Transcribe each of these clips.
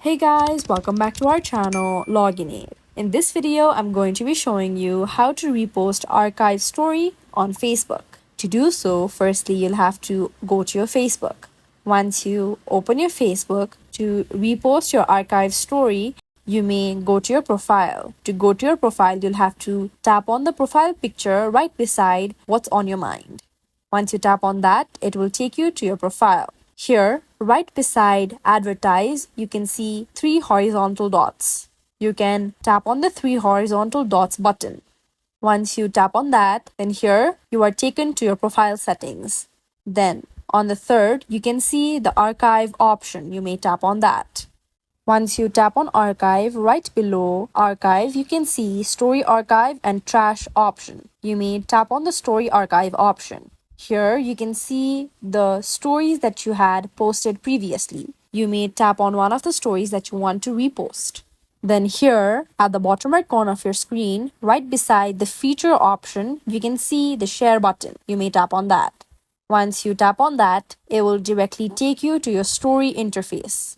Hey guys, welcome back to our channel, Login. In this video, I'm going to be showing you how to repost archive story on Facebook. To do so, firstly, you'll have to go to your Facebook. Once you open your Facebook to repost your archive story, you may go to your profile. To go to your profile, you'll have to tap on the profile picture right beside what's on your mind. Once you tap on that, it will take you to your profile. Here, right beside advertise, you can see three horizontal dots. You can tap on the three horizontal dots button. Once you tap on that, then here you are taken to your profile settings. Then on the third, you can see the archive option. You may tap on that. Once you tap on archive, right below archive, you can see story archive and trash option. You may tap on the story archive option. Here you can see the stories that you had posted previously. You may tap on one of the stories that you want to repost. Then here at the bottom right corner of your screen, right beside the feature option, you can see the share button. You may tap on that. Once you tap on that, it will directly take you to your story interface.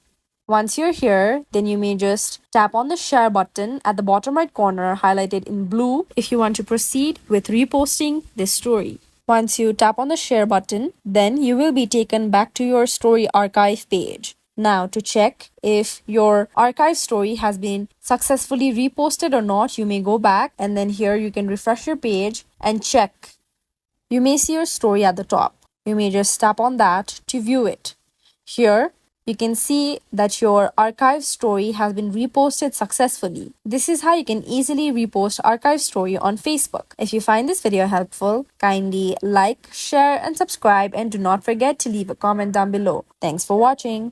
Once you're here, then you may just tap on the share button at the bottom right corner highlighted in blue if you want to proceed with reposting this story. Once you tap on the share button, then you will be taken back to your story archive page. Now, to check if your archive story has been successfully reposted or not, you may go back and then here you can refresh your page and check. You may see your story at the top. You may just tap on that to view it. Here, you can see that your archive story has been reposted successfully. This is how you can easily repost archive story on Facebook. If you find this video helpful, kindly like, share and subscribe, and do not forget to leave a comment down below. Thanks for watching.